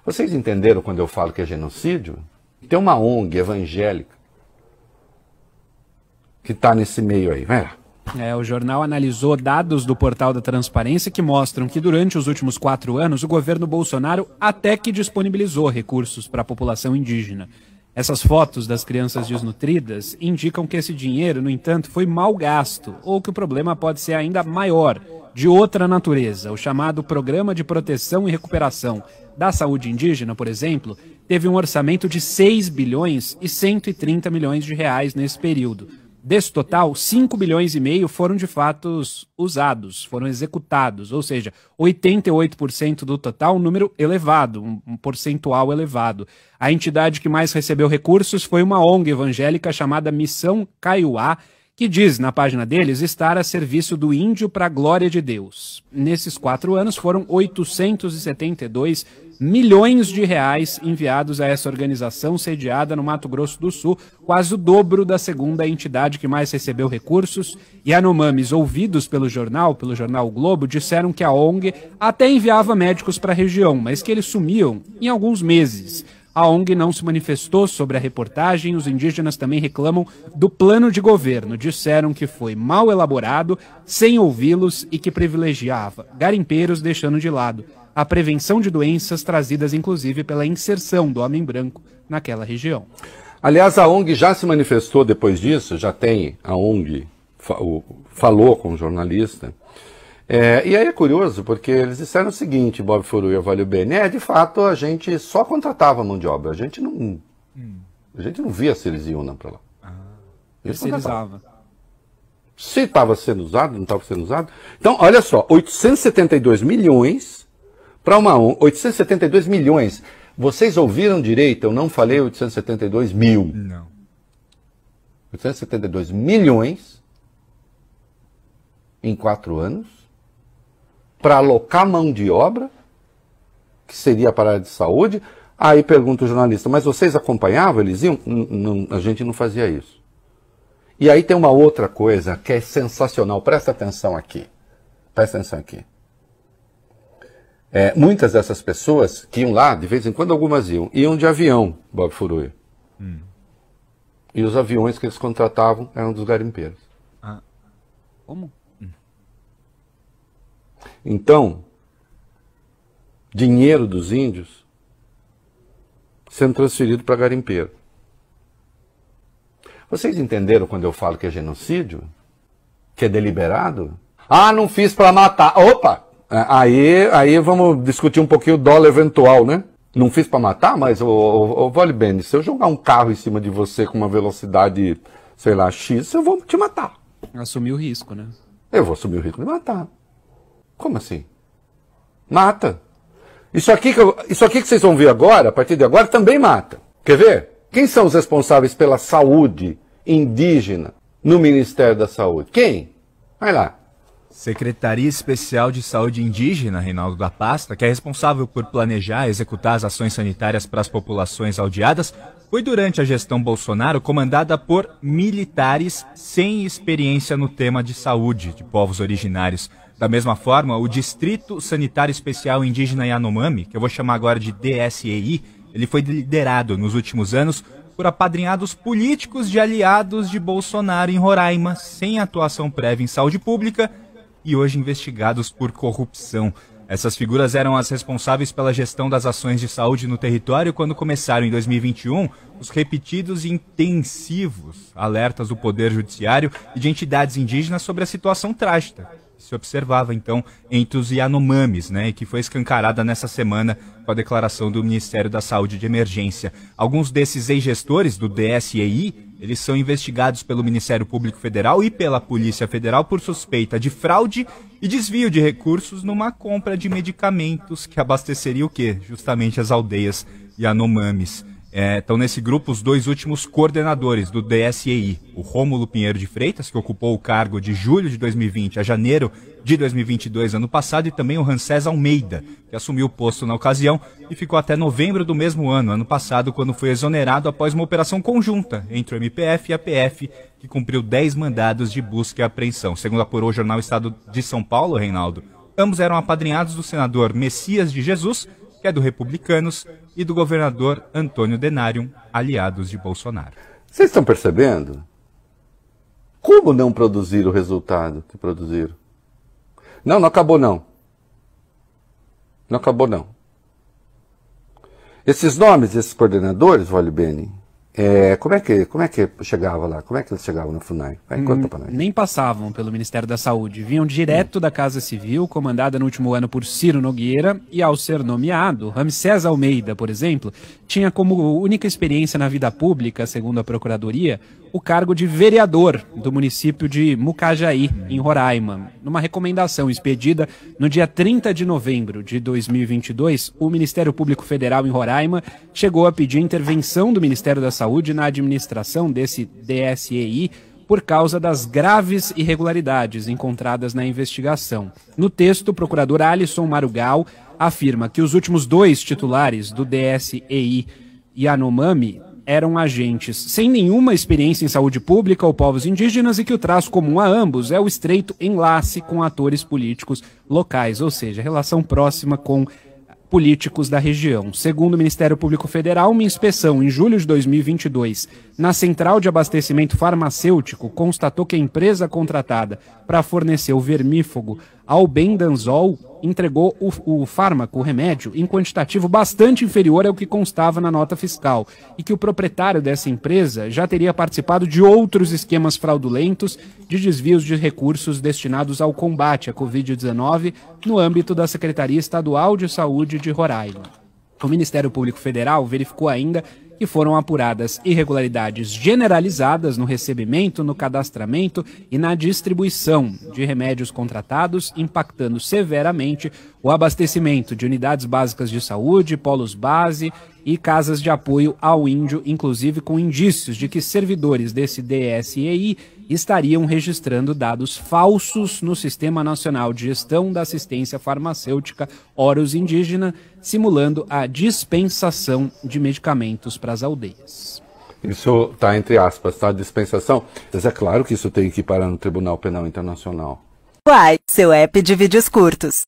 Vocês entenderam quando eu falo que é genocídio? Tem uma ONG evangélica que está nesse meio aí, vai lá. O jornal analisou dados do Portal da Transparência que mostram que durante os últimos 4 anos o governo Bolsonaro até que disponibilizou recursos para a população indígena. Essas fotos das crianças desnutridas indicam que esse dinheiro, no entanto, foi mal gasto, ou que o problema pode ser ainda maior, de outra natureza. O chamado Programa de Proteção e Recuperação da Saúde Indígena, por exemplo, teve um orçamento de 6 bilhões e 130 milhões de reais nesse período. Desse total, 5 bilhões e meio foram de fato usados, foram executados, ou seja, 88% do total, um número elevado, um percentual elevado. A entidade que mais recebeu recursos foi uma ONG evangélica chamada Missão Kaiowá, que diz na página deles estar a serviço do índio para a glória de Deus. Nesses 4 anos foram 872 milhões de reais enviados a essa organização sediada no Mato Grosso do Sul, quase o dobro da segunda entidade que mais recebeu recursos. E Yanomamis, ouvidos pelo jornal o Globo, disseram que a ONG até enviava médicos para a região, mas que eles sumiam em alguns meses. A ONG não se manifestou sobre a reportagem. Os indígenas também reclamam do plano de governo. Disseram que foi mal elaborado, sem ouvi-los e que privilegiava garimpeiros, deixando de lado a prevenção de doenças trazidas inclusive pela inserção do homem branco naquela região. Aliás, a ONG já se manifestou depois disso, já tem a ONG, falou com o jornalista. E aí é curioso, porque eles disseram o seguinte, Bob Furu e Valeu Bene, de fato a gente só contratava mão de obra, a gente não via se eles iam para lá. Terceirizava. Se estava sendo usado, não estava sendo usado. Então, olha só, 872 milhões para uma ONG, 872 milhões. Vocês ouviram direito? Eu não falei 872 mil. Não. 872 milhões em 4 anos para alocar mão de obra, que seria para a área de saúde. Aí pergunta o jornalista, mas vocês acompanhavam? Eles iam? Não, a gente não fazia isso. E aí tem uma outra coisa que é sensacional. Presta atenção aqui. Presta atenção aqui. Muitas dessas pessoas que iam lá, de vez em quando algumas iam de avião, Bob Furui. E os aviões que eles contratavam eram dos garimpeiros. Como? Então, dinheiro dos índios sendo transferido para garimpeiro. Vocês entenderam quando eu falo que é genocídio? Que é deliberado? Não fiz para matar. Opa! Aí vamos discutir um pouquinho o dólar eventual, né? Não fiz para matar, mas, Vale Bene, se eu jogar um carro em cima de você com uma velocidade, sei lá, X, eu vou te matar. Assumir o risco, né? Eu vou assumir o risco de matar. Como assim? Mata. Isso aqui que vocês vão ver agora, a partir de agora, também mata. Quer ver? Quem são os responsáveis pela saúde indígena no Ministério da Saúde? Quem? Vai lá. Secretaria Especial de Saúde Indígena, Reinaldo da Pasta, que é responsável por planejar e executar as ações sanitárias para as populações aldeadas, foi durante a gestão Bolsonaro comandada por militares sem experiência no tema de saúde de povos originários. Da mesma forma, o Distrito Sanitário Especial Indígena Yanomami, que eu vou chamar agora de DSEI, ele foi liderado nos últimos anos por apadrinhados políticos de aliados de Bolsonaro em Roraima, sem atuação prévia em saúde pública e hoje investigados por corrupção. Essas figuras eram as responsáveis pela gestão das ações de saúde no território quando começaram em 2021 os repetidos e intensivos alertas do Poder Judiciário e de entidades indígenas sobre a situação trágica que se observava então entre os Yanomamis, né, e que foi escancarada nessa semana com a declaração do Ministério da Saúde de emergência. Alguns desses ex-gestores do DSEI, eles são investigados pelo Ministério Público Federal e pela Polícia Federal por suspeita de fraude e desvio de recursos numa compra de medicamentos que abasteceria o quê? Justamente as aldeias Yanomamis. Estão nesse grupo os 2 últimos coordenadores do DSEI, o Rômulo Pinheiro de Freitas, que ocupou o cargo de julho de 2020 a janeiro de 2022, ano passado, e também o Ramsés Almeida, que assumiu o posto na ocasião e ficou até novembro do mesmo ano passado, quando foi exonerado após uma operação conjunta entre o MPF e a PF, que cumpriu 10 mandados de busca e apreensão. Segundo apurou o jornal Estado de São Paulo, Reinaldo, ambos eram apadrinhados do senador Messias de Jesus que é do Republicanos, e do governador Antônio Denário, aliados de Bolsonaro. Vocês estão percebendo? Como não produzir o resultado que produziram? Não acabou não. Não acabou não. Esses nomes desses coordenadores, Wally Beni, como é que chegava lá? Como é que eles chegavam na FUNAI? Conta pra nós. Nem passavam pelo Ministério da Saúde. Vinham direto da Casa Civil, comandada no último ano por Ciro Nogueira, e ao ser nomeado, Ramsés Almeida, por exemplo, tinha como única experiência na vida pública, segundo a Procuradoria, o cargo de vereador do município de Mucajaí, em Roraima. Numa recomendação expedida no dia 30 de novembro de 2022, o Ministério Público Federal em Roraima chegou a pedir intervenção do Ministério da Saúde na administração desse DSEI por causa das graves irregularidades encontradas na investigação. No texto, o procurador Alisson Marugal afirma que os últimos 2 titulares do DSEI Yanomami eram agentes sem nenhuma experiência em saúde pública ou povos indígenas e que o traço comum a ambos é o estreito enlace com atores políticos locais, ou seja, relação próxima com políticos da região. Segundo o Ministério Público Federal, uma inspeção em julho de 2022 na Central de Abastecimento Farmacêutico constatou que a empresa contratada para fornecer o vermífugo Albendanzol entregou o fármaco, o remédio, em quantitativo bastante inferior ao que constava na nota fiscal e que o proprietário dessa empresa já teria participado de outros esquemas fraudulentos de desvios de recursos destinados ao combate à Covid-19 no âmbito da Secretaria Estadual de Saúde de Roraima. O Ministério Público Federal verificou ainda que foram apuradas irregularidades generalizadas no recebimento, no cadastramento e na distribuição de remédios contratados, impactando severamente o abastecimento de unidades básicas de saúde, polos base e casas de apoio ao índio, inclusive com indícios de que servidores desse DSEI estariam registrando dados falsos no Sistema Nacional de Gestão da Assistência Farmacêutica Horus Indígena, simulando a dispensação de medicamentos para as aldeias. Isso está entre aspas, tá? Dispensação. Mas é claro que isso tem que parar no Tribunal Penal Internacional. Uai, seu app de vídeos curtos.